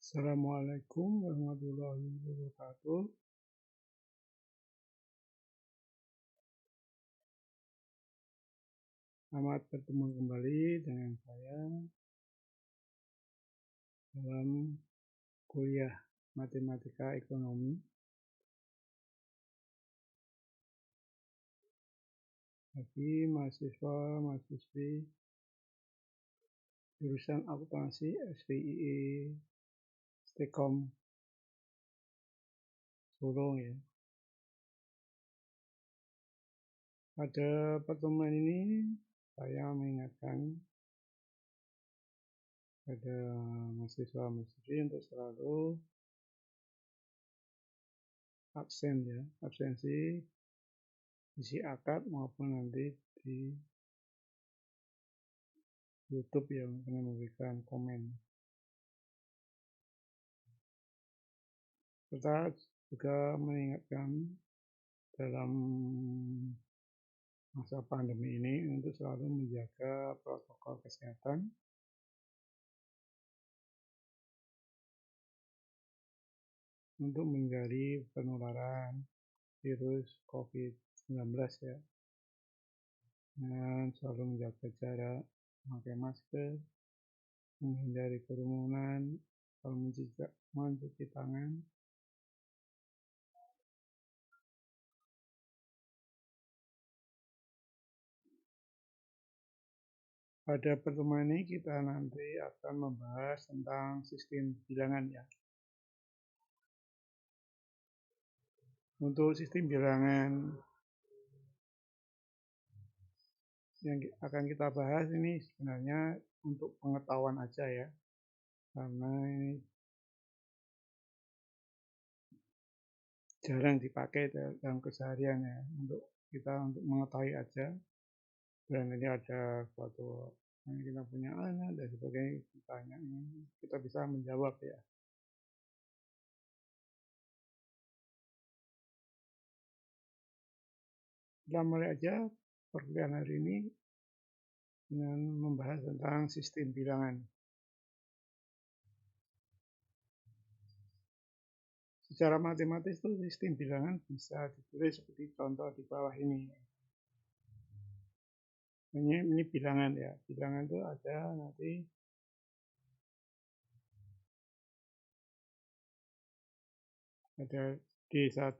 Assalamualaikum warahmatullahi wabarakatuh. Selamat bertemu kembali dengan saya dalam kuliah Matematika Ekonomi. Bagi mahasiswa-mahasiswi jurusan akuntansi SVIE Stekom Solo ya. Pada pertemuan ini saya mengingatkan pada mahasiswa-mahasiswi untuk selalu absen ya, absensi isi akad maupun nanti di YouTube yang akan memberikan komen. Kita juga mengingatkan dalam masa pandemi ini untuk selalu menjaga protokol kesehatan untuk menghindari penularan virus COVID-19 ya. Dan selalu menjaga jarak, memakai masker, menghindari kerumunan, selalu mencuci tangan. Pada pertemuan ini kita nanti akan membahas tentang sistem bilangan ya. Untuk sistem bilangan yang akan kita bahas ini sebenarnya untuk pengetahuan aja ya, karena ini jarang dipakai dalam keseharian ya, untuk mengetahui aja. Dan ini ada suatu kita punya anak dan sebagainya, ditanya kita bisa menjawab ya. Kita mulai aja perkuliahan hari ini dengan membahas tentang sistem bilangan. Secara matematis itu sistem bilangan bisa ditulis seperti contoh di bawah ini. Ini bilangan ya. Bilangan itu ada nanti ada D1,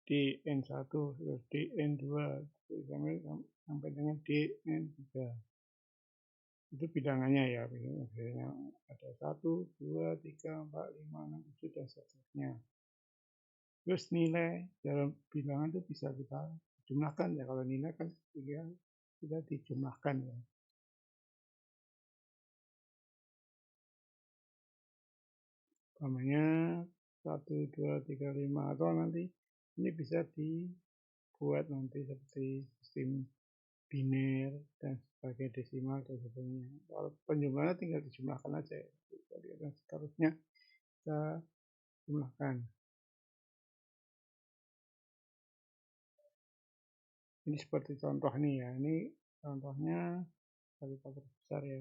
DN1, terus DN2 sampai dengan DN3. Itu bilangannya ya. Biasanya ada 1, 2, 3, 4, 5, 6, 7 dan seterusnya. Terus nilai dalam bilangan itu bisa kita jumlahkan ya. Kalau nilai kan kita dijumlahkan ya. Namanya 1, 2, 3, 5 atau nanti ini bisa dibuat nanti seperti sistem biner dan sebagai desimal dan sebagainya. Kalau penjumlahannya tinggal dijumlahkan aja ya. Dan seterusnya kita jumlahkan. Ini seperti contoh nih ya. Ini contohnya kalkulator besar ya.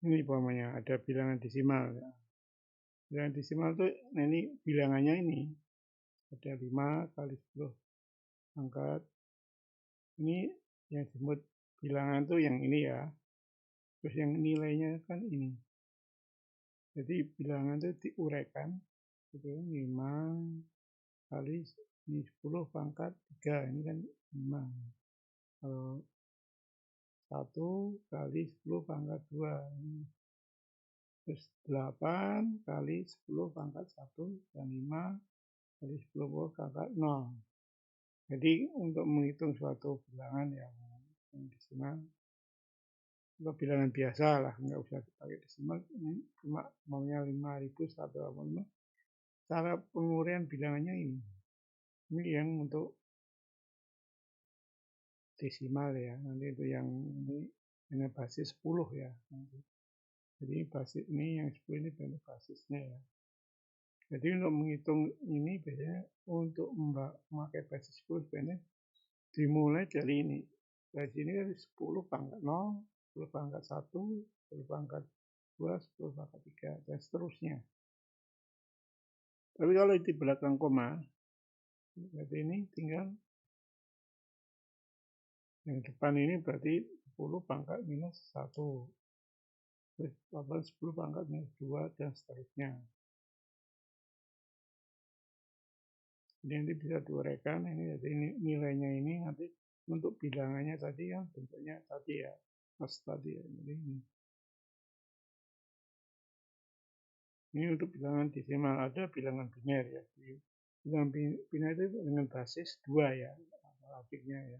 Ini umpamanya ada bilangan desimal ya. Bilangan desimal itu nah ini bilangannya ini ada 5 kali 10 pangkat. Ini yang disebut bilangan itu yang ini ya. Terus yang nilainya kan ini. Jadi bilangan itu diuraikan itu 5 kali ini 10 pangkat 3, ini kan 5. 1 kali 10 pangkat 2, terus 8 kali 10 pangkat 1 dan 5 kali 10 pangkat 0. Jadi untuk menghitung suatu bilangan yang desimal, atau bilangan biasa lah, nggak usah pakai desimal, ini cuma maunya 5.185. Cara penguraian bilangannya ini yang untuk desimal ya, nanti itu yang ini basis 10 ya. Jadi basis ini yang 10 ini bentuk basisnya ya. Jadi untuk menghitung ini biasanya untuk memakai basis 10 sebenarnya dimulai dari ini. Dari sini kan 10 pangkat 0 10 pangkat 1, 10 pangkat 2, 10 pangkat 3, dan seterusnya. Tapi kalau di belakang koma, berarti ini tinggal yang depan ini berarti 10 pangkat minus 1. Terus 10 pangkat minus 2, dan seterusnya. Jadi nanti bisa diuraikan, ini jadi nilainya ini nanti untuk bilangannya tadi kan bentuknya tadi ya, pas tadi ya. Jadi ini untuk bilangan desimal, ada bilangan biner ya. Bilangan biner itu dengan basis 2 ya, grafiknya ya.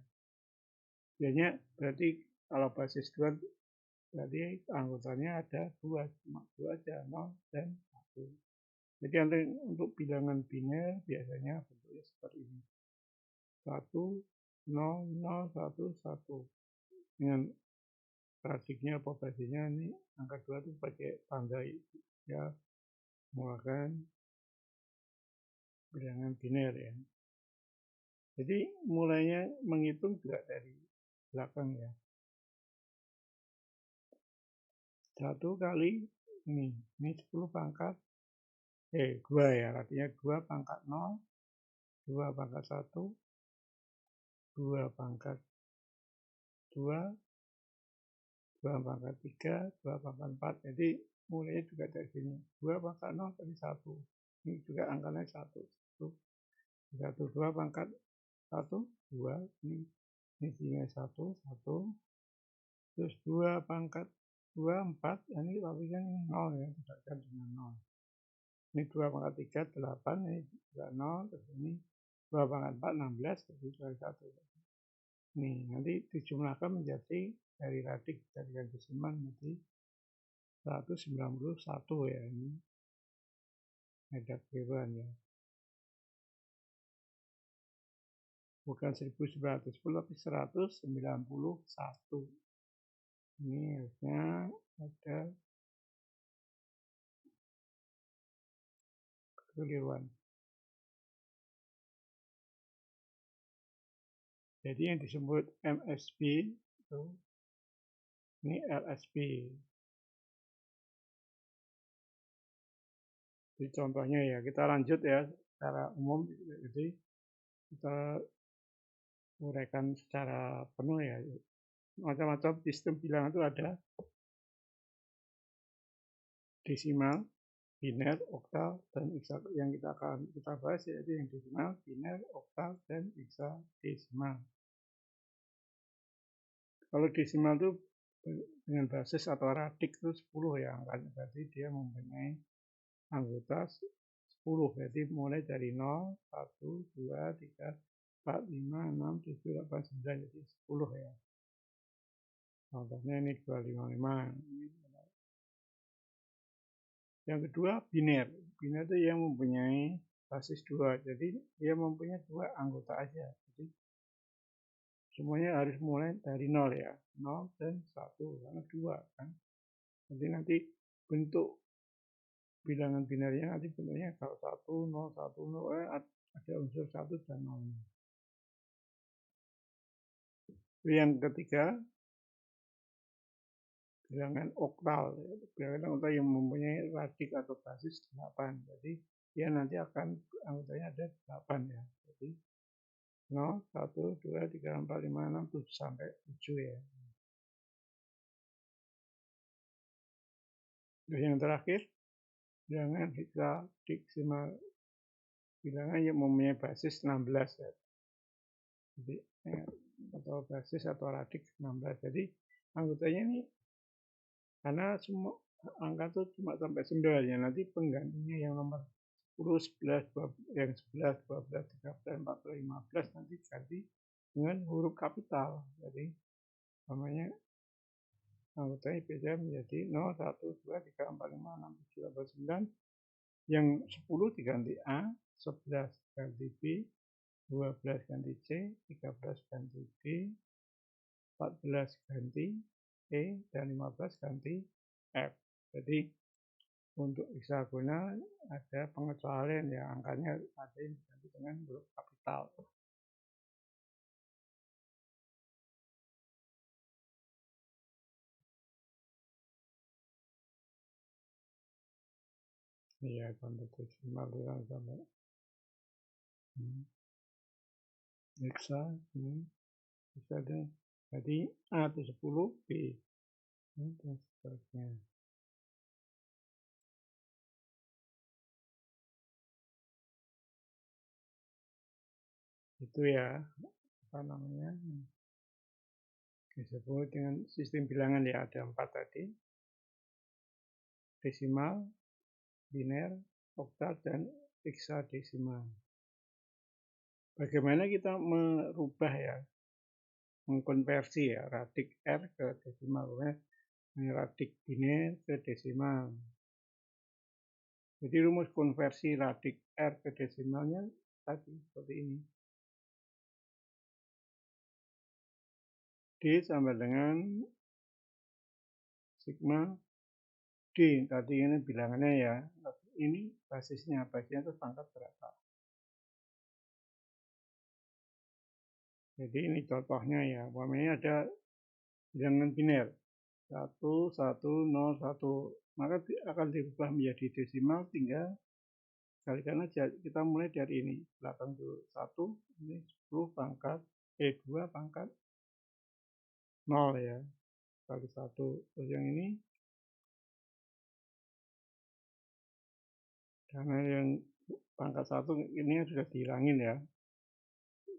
Biasanya berarti kalau basis 2 berarti anggotanya ada 2, cuma 2 aja, 0 dan 1. Jadi nanti untuk bilangan biner biasanya bentuknya seperti ini. 1, 0, 0, 1, 1. Dengan grafiknya apa basisnya ini angka 2 itu pakai tanda ya, menggunakan bilangan biner ya. Jadi mulainya menghitung juga dari belakang ya. 1 kali ini 10 pangkat 2 ya, artinya 2 pangkat 0, 2 pangkat 1, 2 pangkat 2, 2 pangkat 3, 2 pangkat 4. Jadi mulainya juga dari sini. 2 pangkat 0 kali 1. Ini juga angkanya 1. 1, 2 pangkat 1, 2. Ini tinggal 1, 1. Terus 2 pangkat 2, 4. Ini tapi kan 0 ya, diberikan dengan 0. Ini 2 pangkat 3, 8, ini juga 0, terus ini 2 pangkat 4, 16, terus dari 1. Nih, nanti dijumlahkan menjadi dari radik, dari desimal menjadi 191 ya, ini ada keliruan ya. Bukan 1910, tapi 191. Ini harusnya ada keliruan. Jadi yang disebut MSB itu ini LSB. Jadi contohnya ya, kita lanjut ya secara umum. Jadi kita uraikan secara penuh ya. Macam-macam sistem bilangan itu ada desimal, biner, oktal, dan hexadesimal. Yang kita bahas yaitu yang desimal, biner, oktal, dan hexadesimal. Kalau desimal itu dengan basis atau radik itu 10 ya angkanya, berarti dia mempunyai anggota 10. Jadi mulai dari 0, 1, 2, 3, 4, 5, 6, 7, 8, 9, jadi 10 ya. Contohnya ini 255. Yang kedua biner. Biner itu yang mempunyai basis 2. Jadi dia mempunyai 2 anggota aja. Jadi semuanya harus mulai dari 0 ya. 0 dan 1 karena 2 kan. Jadi nanti bentuk bilangan binernya nanti bentuknya kalau 1, 0, 1, 0 ada unsur 1 dan 0. Yang ketiga bilangan oktal. Bilangan oktal yang mempunyai radik atau basis 8. Jadi dia nanti akan anggotanya ada 8 ya. Jadi 0, 1, 2, 3, 4, 5, 6, 7 sampai 7 ya. Dan yang terakhir bilangan hexadesimal, bilangan yang mempunyai basis 16 ya. Jadi atau basis atau radik 16. Jadi anggotanya ini karena semua angka itu cuma sampai 9 ya, nanti penggantinya yang nomor 10, 11, 12, yang 11, 12, 13, 14, 15 nanti ganti dengan huruf kapital. Jadi namanya anggotanya beda menjadi 0, 1, 2, 3, 4, 5, 6, 7, 8, 9. Yang 10 diganti A, 11 ganti B, 12 ganti C, 13 ganti D, 14 ganti E, dan 15 ganti F. Jadi untuk hexagonal ada pengecualian ya, angkanya ada yang diganti dengan huruf kapital. Iya, sampai desimal sampai hexa ini bisa deh. Jadi A itu 10, B dan seterusnya. Itu ya, apa namanya, disebut dengan sistem bilangan ya, ada 4 tadi, desimal, biner, oktal, dan heksadesimal. Bagaimana kita merubah ya, mengkonversi ya, radik R ke desimal, radik biner ke desimal. Jadi rumus konversi radik R ke desimalnya tadi seperti ini. D sama dengan sigma D. Tadi ini bilangannya ya. Ini basisnya itu pangkat berapa. Jadi ini contohnya ya. Umpamanya ada bilangan biner. 1, 1, 0, 1. Maka akan dirubah menjadi desimal, tinggal kalikan aja. Kita mulai dari ini. Belakang dulu. 1, ini 10 pangkat. 2 pangkat 0 ya. Kali 1. Terus yang ini. Karena yang pangkat 1 ini sudah dihilangin ya.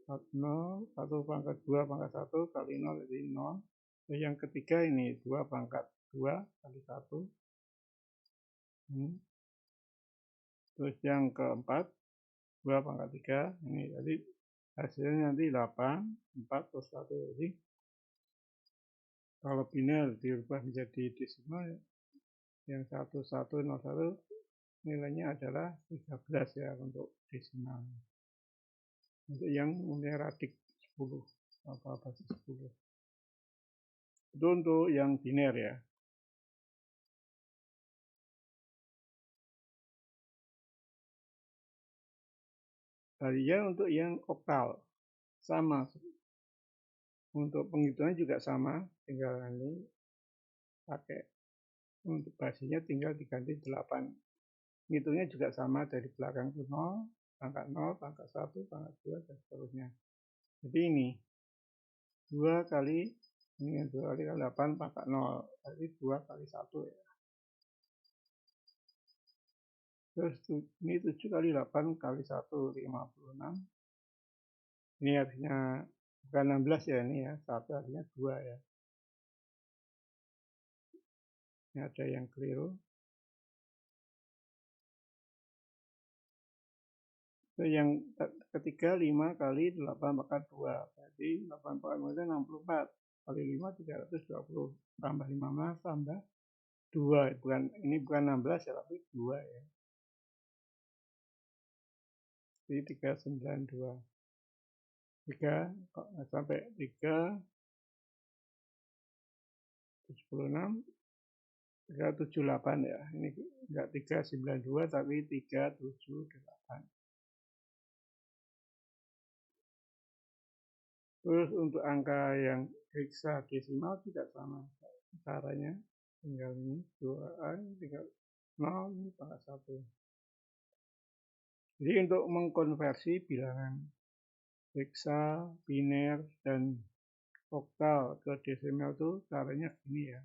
0, 1 pangkat 2 pangkat 1 kali 0 jadi 0. Terus yang ketiga ini 2 pangkat 2 kali 1. Terus yang keempat 2 pangkat 3. Ini jadi hasilnya nanti 8, 4 plus 1. Jadi kalau biner dirubah menjadi desimal yang 1101 nilainya adalah 13 ya untuk desimal. Untuk yang nilai radik 10 apa basis 10. Itu untuk yang biner ya. Tadinya untuk yang oktal sama. Untuk penghitungan juga sama, tinggal ini pakai untuk basisnya tinggal diganti 8. Ngitungnya juga sama dari belakang ke 0, pangkat 0, pangkat 1, pangkat 2, dan seterusnya. Jadi ini 2 kali, ini 2 kali 8 pangkat 0, jadi 2 kali 1 ya. Terus ini 7 kali 8 kali 1, 56. Ini artinya bukan 16 ya ini ya, 1 artinya 2 ya. Ini ada yang keliru. Yang ketiga 5 kali 8 pangkat 2. Jadi 8 pangkat 2 itu 64. Kali 5 320. Tambah 15 tambah 2. Ini bukan 16 ya, tapi 2 ya. Jadi 392. 3 sampai 3 76 378 ya. Ini enggak 392 tapi 378. Terus untuk angka yang heksadesimal tidak sama caranya. Tinggal ini 2A, tinggal 0, ini pangkat 1. Jadi untuk mengkonversi bilangan hexa, biner, dan oktal ke desimal itu caranya gini ya.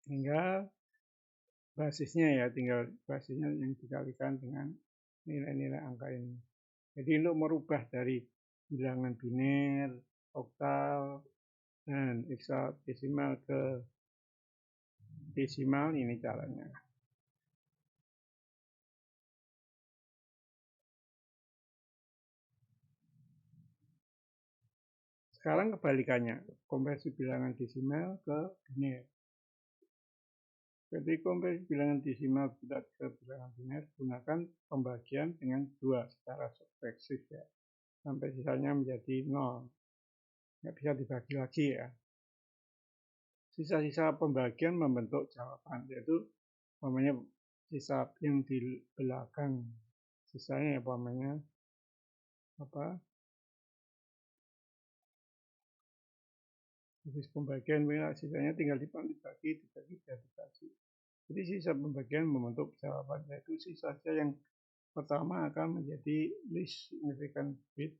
Tinggal basisnya ya, tinggal basisnya yang dikalikan dengan nilai-nilai angka ini. Jadi untuk merubah dari bilangan biner, oktal, dan heksadesimal ke desimal ini caranya. Sekarang kebalikannya, konversi bilangan desimal ke biner. Jadi konversi bilangan desimal bulat ke bilangan biner gunakan pembagian dengan 2 secara suksesif ya. Sampai sisanya menjadi 0. Nggak bisa dibagi lagi ya. Sisa-sisa pembagian membentuk jawaban, yaitu umpamanya sisa yang di belakang. Sisanya ya umpamanya apa? Habis pembagian sisanya tinggal dibagi. Jadi sisa pembagian membentuk jawaban, yaitu sisa yang pertama akan menjadi least significant bit,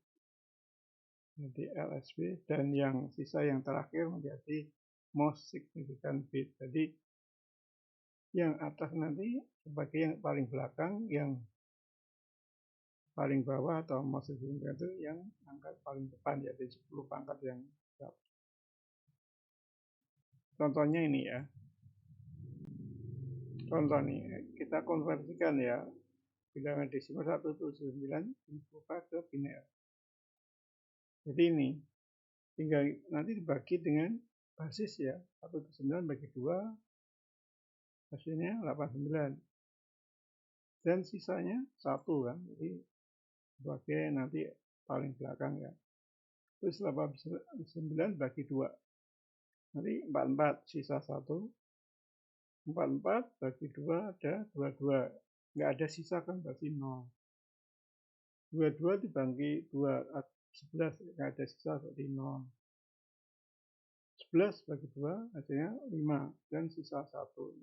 jadi LSB, dan yang sisa yang terakhir menjadi most significant bit. Jadi yang atas nanti sebagai yang paling belakang, yang paling bawah atau most significant itu yang angka paling depan, yaitu 10 pangkat yang dapat. Contohnya ini ya. Contoh nih, kita konversikan ya bilangan desimal 179 dibuka ke biner. Jadi ini tinggal nanti dibagi dengan basis ya, 179 bagi 2 hasilnya 89 dan sisanya 1 kan, jadi sebagai nanti paling belakang ya. Terus 89 bagi 2 nanti 44 sisa 1, 44 bagi 2 ada 22, nggak ada sisa kan, berarti 0. 22 dibagi 2 11, nggak ada sisa, berarti 0. 11 bagi 2 hasilnya 5 dan sisa 1.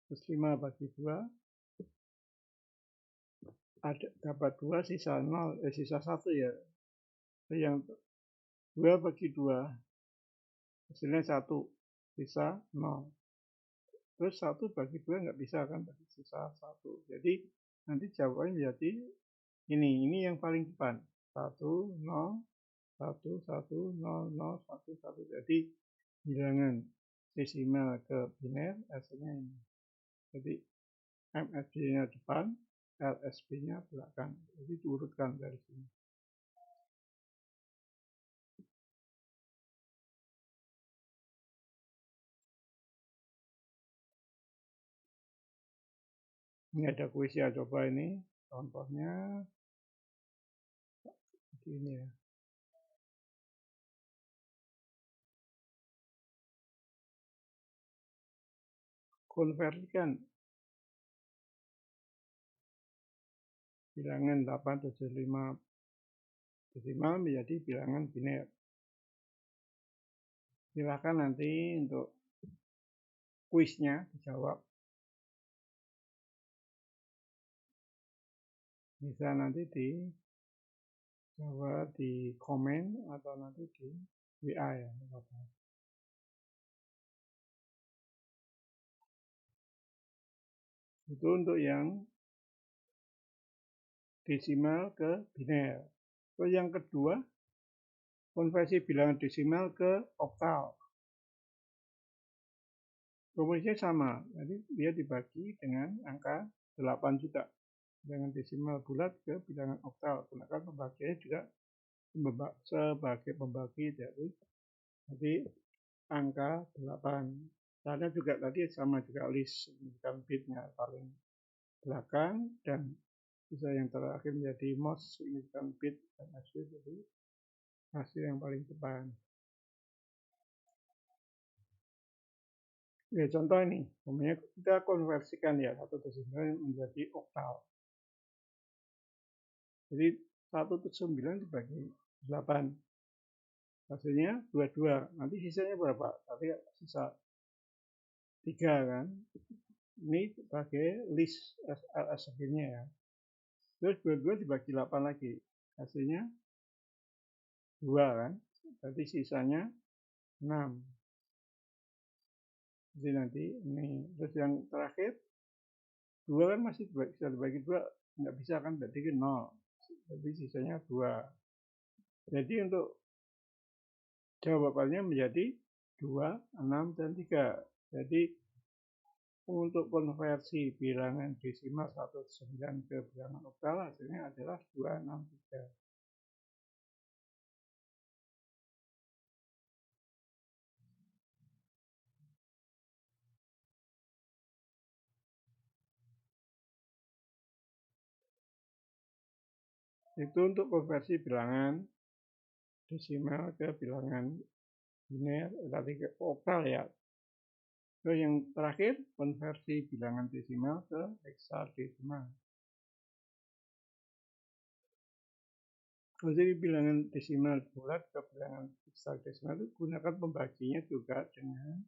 Terus 5 bagi 2 ada dapat 2 sisa 0, sisa 1 ya. Yang 2 bagi 2 hasilnya 1, sisa 0. Terus 1 bagi 2 nggak bisa kan, berarti sisa 1. Jadi nanti jawabannya menjadi ini yang paling depan. 1, 0, 1, 1, 0, 0, 1, 1. Jadi bilangan desimal ke biner hasilnya ini. Jadi MSB-nya depan, LSB-nya belakang. Jadi diurutkan dari sini. Ini ada kuis ya, coba ini contohnya ini ya. Konversikan bilangan 875 desimal menjadi bilangan biner. Silakan nanti untuk kuisnya dijawab. Bisa nanti dijawab di komen atau nanti di WA ya. Itu untuk yang desimal ke biner. Terus yang kedua, konversi bilangan desimal ke oktal. Rumusnya sama, jadi dia dibagi dengan angka 8 juga. Dengan desimal bulat ke bilangan oktal. Gunakan pembagiannya juga sebagai pembagi dari angka 8. Caranya juga tadi sama juga list significant bitnya paling belakang dan sisa yang terakhir menjadi most significant bit dan hasil jadi hasil yang paling depan. Ya contoh ini, kita konversikan ya 1/9 menjadi oktal. Jadi 1/9 dibagi 8. Hasilnya 22. Nanti sisanya berapa? Tadi sisa 3 kan. Ini sebagai list LSB-nya ya. Terus 22 dibagi 8 lagi. Hasilnya 2 kan. Berarti sisanya 6. Jadi nanti ini. Terus yang terakhir 2 kan masih bisa dibagi 2. Nggak bisa kan, berarti 0. Jadi sisanya 2. Jadi untuk jawabannya menjadi 2, 6, dan 3. Jadi untuk konversi bilangan desimal 1/9 ke bilangan oktal hasilnya adalah 263. Itu untuk konversi bilangan desimal ke bilangan biner, tadi ke oktal ya. Terus yang terakhir konversi bilangan desimal ke heksadesimal. Jadi bilangan desimal bulat ke bilangan hexadesimal itu gunakan pembaginya juga dengan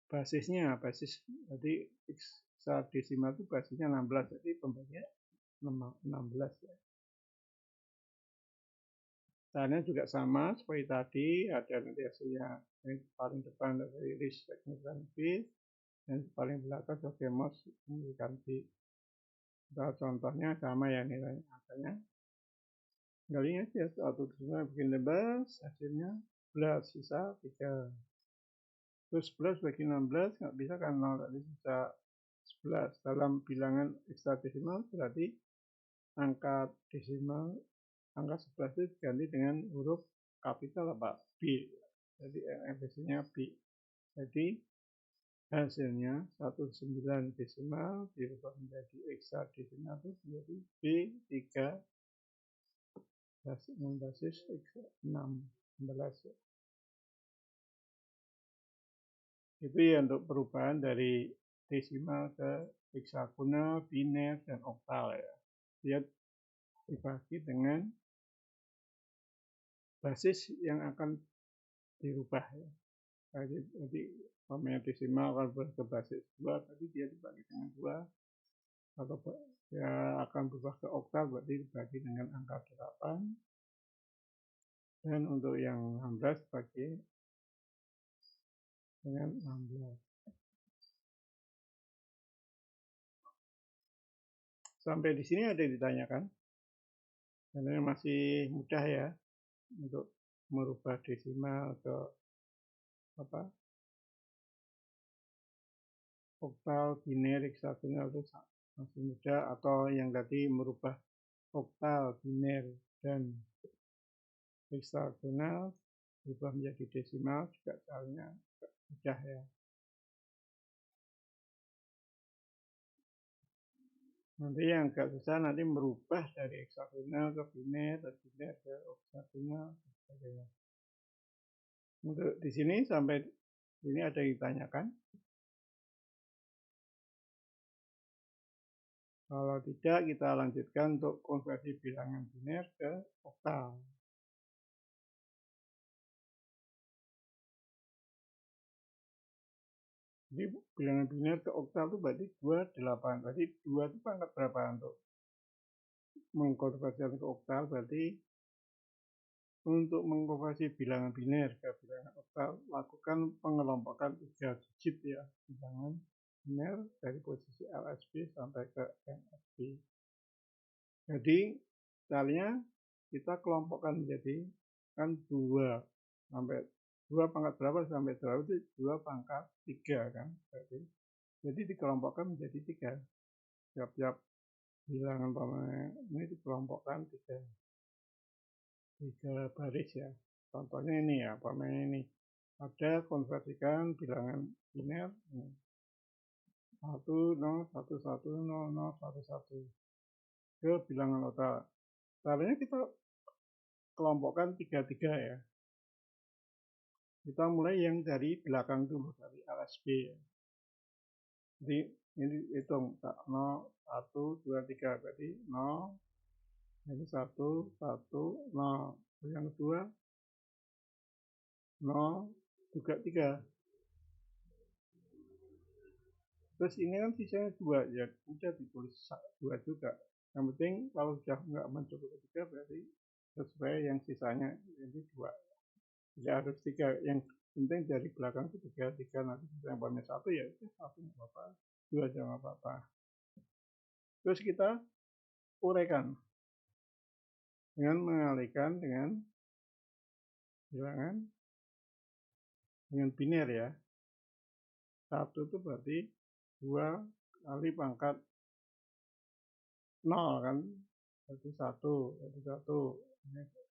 basisnya. Basis jadi hexadesimal itu basisnya 16, jadi pembaginya 16 ya. Caranya juga sama seperti tadi, ada nanti hasilnya yang paling depan dari list signifikan B, dan paling belakang sebagai most signifikan B. Contohnya sama ya nilainya, angkanya kali aja 1 bikin lebas, hasilnya 11, sisa 3. Terus 11 bagi 16 nggak bisa kan 0, tadi sisa 11. Dalam bilangan hexadesimal berarti angka desimal, angka 11 itu diganti dengan huruf kapital apa? B. Jadi efisiennya B. Jadi hasilnya 19 desimal dirubah menjadi hexadesimal itu menjadi B3 basis 16 ya. Itu ya untuk perubahan dari desimal ke heksagonal, biner, dan oktal ya. Dia dibagi dengan basis yang akan dirubah ya. Jadi namanya desimal kalau berubah ke basis 2, tadi dia dibagi dengan 2. Kalau ya akan berubah ke oktal berarti dibagi dengan angka 8. Dan untuk yang 16 dibagi dengan 16. Sampai di sini ada yang ditanyakan? Karena masih mudah ya untuk merubah desimal ke apa? Oktal, biner, heksagonal itu masih mudah, atau yang tadi merubah oktal, biner, dan heksagonal berubah menjadi desimal juga caranya mudah ya. Nanti yang agak susah nanti merubah dari heksagonal ke biner, dari biner ke oktagonal, dan sebagainya. Untuk di sini sampai ini ada yang ditanyakan? Kalau tidak, kita lanjutkan untuk konversi bilangan biner ke oktal. Jadi bilangan biner ke oktal itu berarti 28. Berarti 2 itu pangkat berapa untuk mengkonversikan ke oktal? Berarti untuk mengkonversi bilangan biner ke bilangan oktal, lakukan pengelompokan 3 digit ya. Bilangan biner dari posisi LSB sampai ke MSB. Jadi caranya kita kelompokkan menjadi kan 2 sampai 2 pangkat berapa sampai berapa itu 2 pangkat 3 kan. Jadi dikelompokkan menjadi 3. Tiap-tiap bilangan ini dikelompokkan 3 baris ya. Contohnya ini ya, ini ada konversikan bilangan biner 1 0 1 1 0 0 1 1 ke bilangan oktal. Caranya kita kelompokkan 3 ya. Kita mulai yang dari belakang dulu, dari LSB ya. Jadi ini hitung 0 1 2 3, berarti 0 ini 1 1 0. Yang kedua 0 juga 3. Terus ini kan sisanya 2 ya, udah ditulis 2 juga. Yang penting kalau sudah nggak mencukupi 3 berarti sesuai yang sisanya, jadi 2. Tidak harus 3. Yang penting dari belakang itu 3 nanti yang paling 1 ya itu 1 nggak apa-apa, 2 jangan apa-apa. Terus kita uraikan dengan mengalihkan dengan bilangan dengan biner ya. 1 itu berarti 2 kali pangkat 0 kan, berarti 1, berarti 1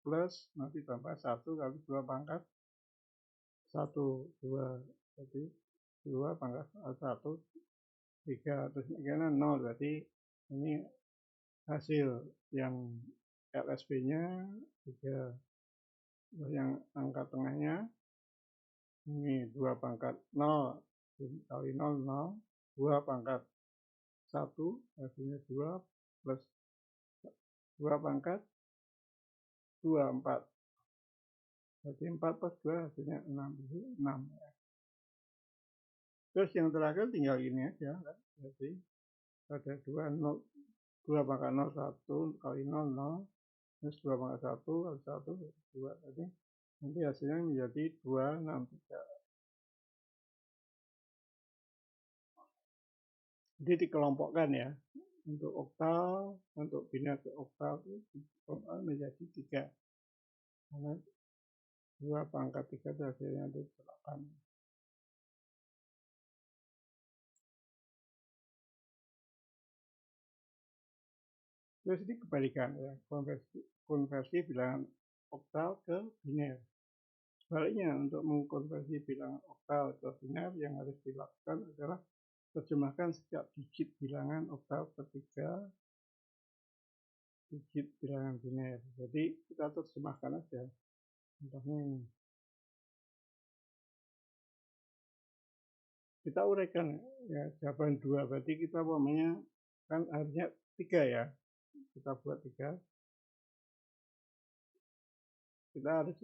plus nanti tambah 1 kali 2 pangkat 1, 2, berarti 2 pangkat 1, 3, terus ini kan 0, berarti ini hasil yang LSB-nya 3. Terus yang angka tengahnya ini 2 pangkat 0 kali 0, 0, 2 pangkat 1, hasilnya 2 plus 2 pangkat 2, 4. Jadi 4 plus 2 hasilnya 6. Jadi 6 ya. Terus yang terakhir tinggal ini aja kan. Jadi ada 2, 0, 2 pangkat 0, 1 kali 0, 0. Terus 2 pangkat 1 kali 1, 2. Jadi nanti hasilnya menjadi 2, 6, 3. Jadi dikelompokkan ya. Untuk oktal, untuk biner ke oktal itu menjadi 3. Karena 2 pangkat 3 itu hasilnya itu 8. Terus ini kebalikan ya, konversi bilangan oktal ke biner. Sebaliknya untuk mengkonversi bilangan oktal ke biner yang harus dilakukan adalah terjemahkan setiap digit bilangan oktal ketiga digit bilangan biner. Jadi kita terjemahkan aja. Contohnya ini. Kita uraikan ya, jawaban 2. Berarti kita umpamanya kan harusnya 3 ya. Kita buat 3. Kita harus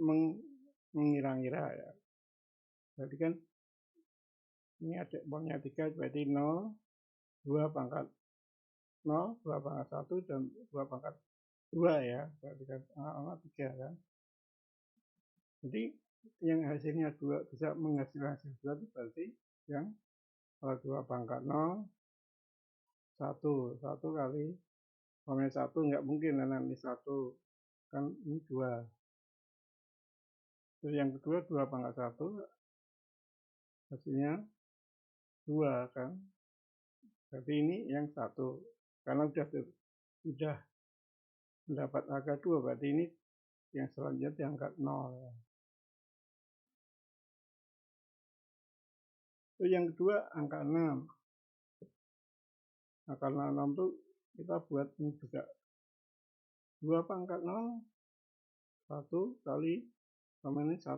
mengira-ngira ya. Berarti kan ini ada umpamanya 3 berarti 0, 2 pangkat 0, 2 pangkat 1 dan 2 pangkat 2 ya. Berarti kan angka 3 kan. Jadi yang hasilnya 2 bisa menghasilkan hasil 2 itu berarti yang kalau 2 pangkat 0 1 kali umpamanya 1 nggak mungkin karena ini 1 kan ini 2. Terus yang kedua 2 pangkat 1 hasilnya 2 kan. Berarti ini yang 1. Karena sudah mendapat angka 2 berarti ini yang selanjutnya diangkat 0 ya. Terus yang kedua angka 6. Nah, karena 6 itu kita buat ini juga 2 pangkat 0 1 kali sama ini 1.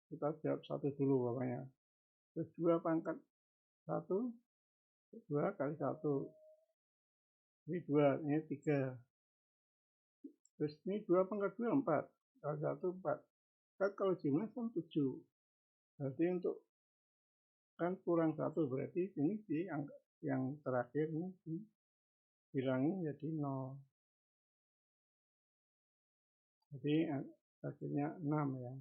Kita jawab 1 dulu pokoknya. Terus 2 pangkat 1 2 kali 1. Ini 2, ini 3. Terus ini 2 pangkat 2 4 kali 1 4. Kan kalau jumlah kan 7. Berarti untuk kan kurang 1 berarti ini di angka yang terakhir ini dibilangin jadi 0. Jadi hasilnya 6 ya.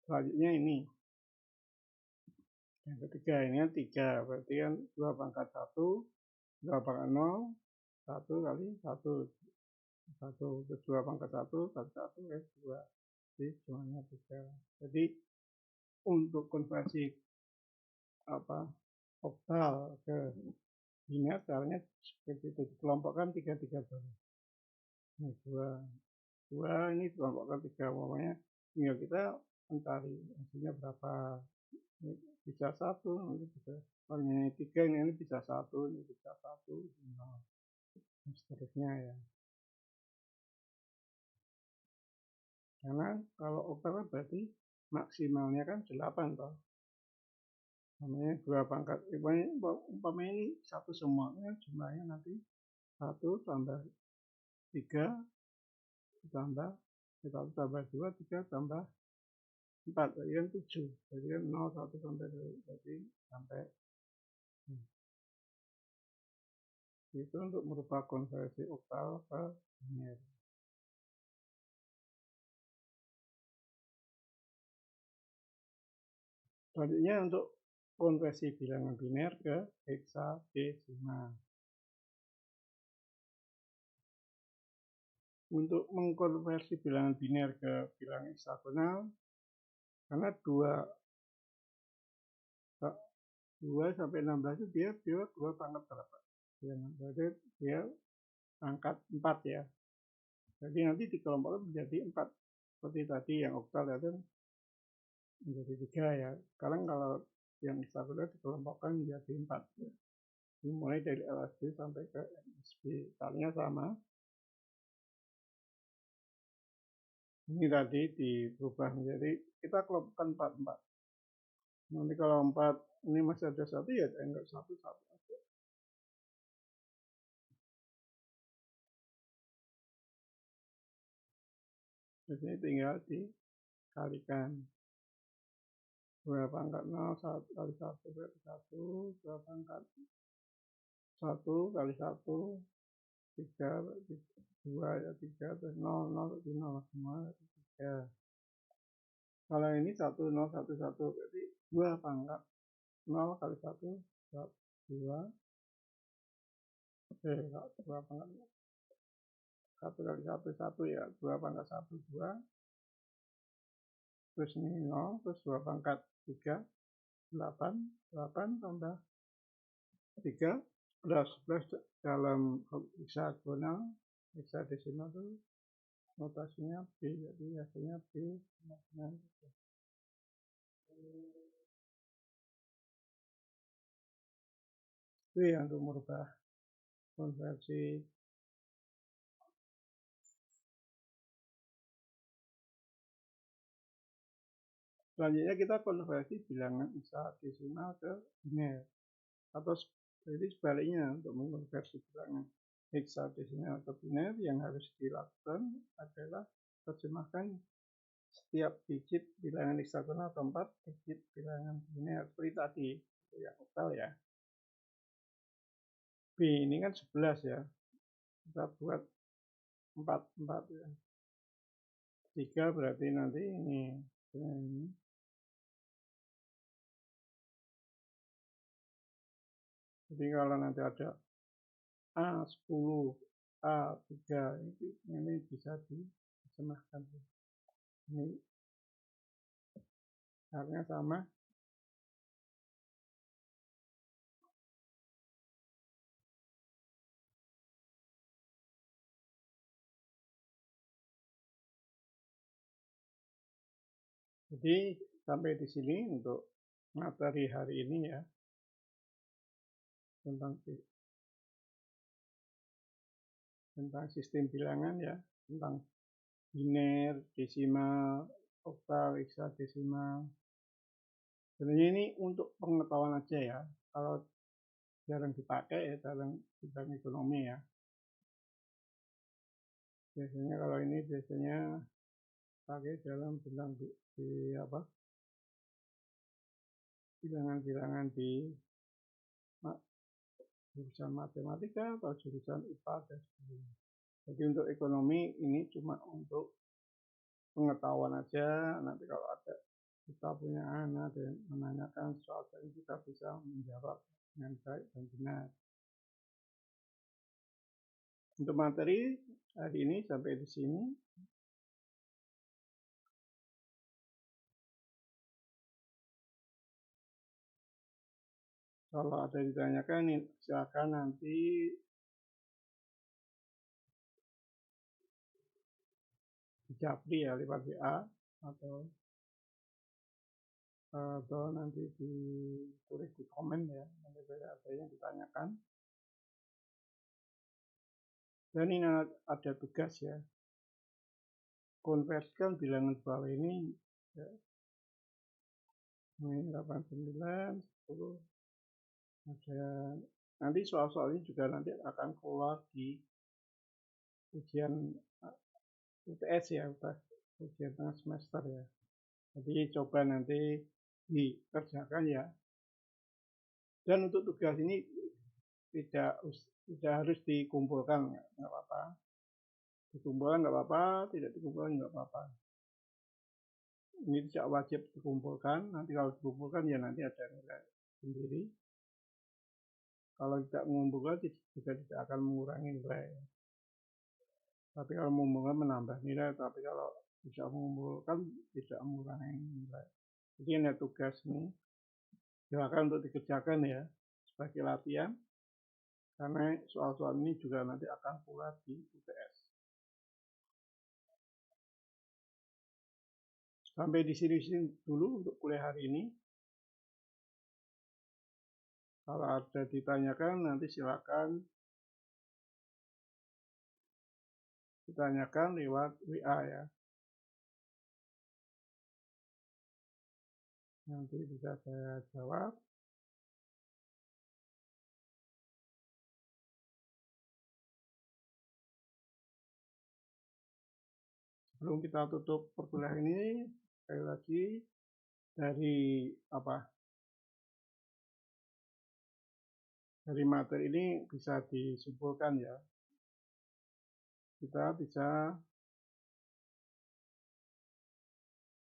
Selanjutnya ini. Yang ketiga ini kan 3. Berarti kan 2 pangkat 1, 2 pangkat 0, 1 kali 1. 1, terus 2 pangkat 1 kali 1 kan 2. Jadi jumlahnya 3. Jadi untuk konversi oktal ke biner caranya seperti itu. Dikelompokkan 3 dulu. Ini 2 ini kelompokkan 3 umpamanya tinggal kita mencari hasilnya berapa. Ini bisa 1, ini bisa ini 3, ini bisa 1, ini bisa 1, dan seterusnya ya. Karena kalau oktal kan berarti maksimalnya kan 8 toh. Namanya 2 pangkat umpamanya ini 1 semuanya jumlahnya nanti 1 tambah 3 tambah 1 tambah 2 3 tambah 4 jadi kan 7. Jadi kan 0 1 sampai jadi sampai itu untuk merubah konversi oktal ke biner. Selanjutnya untuk konversi bilangan biner ke hexadesimal. Untuk mengkonversi bilangan biner ke bilangan heksagonal, karena 2 sampai 16 itu dia 2 pangkat berapa? Berarti dia angkat 4 ya. Jadi nanti dikelompokkan menjadi 4. Seperti tadi yang oktal itu menjadi 3 ya. Sekarang kalau yang heksagonal dikelompokkan menjadi 4. Mulai dari LSB sampai ke MSB. Caranya sama. Ini tadi dirubah menjadi kita kelompokkan 4. Nanti kalau 4 ini masih ada 1 ya anggap 1 aja. Di sini tinggal dikalikan. 2 pangkat 0 kali 1 berarti 1, 2 pangkat 1 kali 1, 3 berarti 2 ya 3, terus 0, 0 berarti 0 semua berarti 3. Kalau ini 1, 0, 1, 1 berarti 2 pangkat 0 kali 1, 2, 2 pangkat 1 kali 1, 1 ya, 2 pangkat 1, 2, terus ini 0, terus 2 pangkat 3, 8, 8 tambah 3, 11 dalam hexagonal, hexadesimal itu notasinya B, jadi hasilnya B. Itu yang untuk merubah konversi. Selanjutnya kita konversi bilangan hexadesimal ke biner, atau jadi sebaliknya. Untuk mengkonversi bilangan hexadesimal ke biner, yang harus dilakukan adalah terjemahkan setiap digit bilangan heksagonal atau 4 digit bilangan biner seperti tadi, itu yang oktal ya. B ini kan 11 ya, kita buat 4 ya. 3 berarti nanti ini. Jadi kalau nanti ada A10, A3 ini bisa diterjemahkan. Ini harusnya sama. Jadi sampai di sini untuk materi hari ini ya, tentang sistem bilangan ya, tentang biner, desimal, oktal, hexadesimal. Sebenarnya ini untuk pengetahuan aja ya, kalau jarang dipakai ya dalam bidang ekonomi ya. Biasanya kalau ini biasanya pakai dalam bilangan bilangan di jurusan matematika atau jurusan IPA dan sebagainya. Jadi untuk ekonomi ini cuma untuk pengetahuan aja. Nanti kalau ada kita punya anak dan menanyakan soal ini, kita bisa menjawab dengan baik dan benar. Untuk materi hari ini sampai di sini. Kalau ada ditanyakan, silakan nanti di Japri ya, lewat WA atau nanti ditulis di komen ya, nanti ada yang ditanyakan. Dan ini ada tugas ya, konversikan bilangan bawah ini ya, 89, 10. Ada nanti soal-soal ini juga nanti akan keluar di ujian UTS ya, ujian tengah semester ya. Jadi coba nanti dikerjakan ya. Dan untuk tugas ini tidak harus dikumpulkan, nggak apa-apa. Dikumpulkan nggak apa-apa, tidak dikumpulkan nggak apa-apa. Ini tidak wajib dikumpulkan. Nanti kalau dikumpulkan ya nanti ada nilai sendiri. Kalau tidak mengumpulkan juga tidak akan mengurangi nilai. Tapi kalau mengumpulkan menambah nilai, tapi kalau bisa mengumpulkan tidak mengurangi nilai. Jadi ini tugas nih, silakan untuk dikerjakan ya sebagai latihan, karena soal-soal ini juga nanti akan keluar di UTS. Sampai di sini dulu untuk kuliah hari ini. Kalau ada ditanyakan nanti silakan ditanyakan lewat WA ya. Nanti bisa saya jawab. Sebelum kita tutup perkuliahan ini, sekali lagi dari dari materi ini bisa disimpulkan ya, kita bisa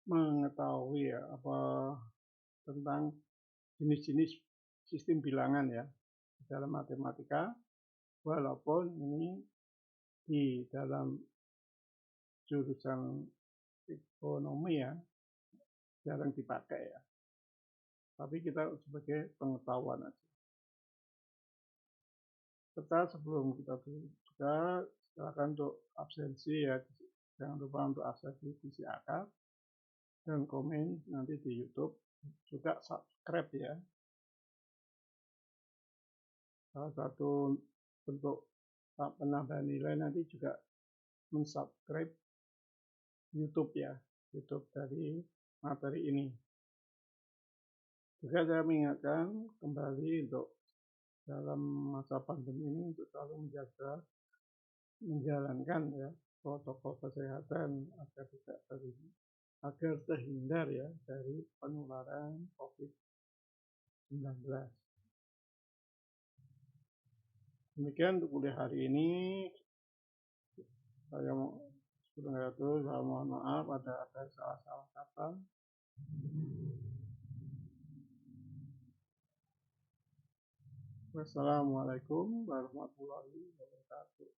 mengetahui ya tentang jenis-jenis sistem bilangan ya dalam matematika, walaupun ini di dalam jurusan ekonomi ya jarang dipakai ya, tapi kita sebagai pengetahuan aja. Serta sebelum kita tutup juga silakan untuk absensi ya, jangan lupa untuk absensi isi akar dan komen nanti di YouTube, juga subscribe ya. Salah satu bentuk penambahan nilai nanti juga mensubscribe YouTube ya, YouTube dari materi ini. Juga saya mengingatkan kembali untuk dalam masa pandemi ini untuk selalu menjalankan ya protokol kesehatan agar terhindar ya dari penularan COVID-19. Demikian untuk kuliah hari ini. Saya mohon maaf ada salah-salah kata. Wassalamualaikum warahmatullahi wabarakatuh.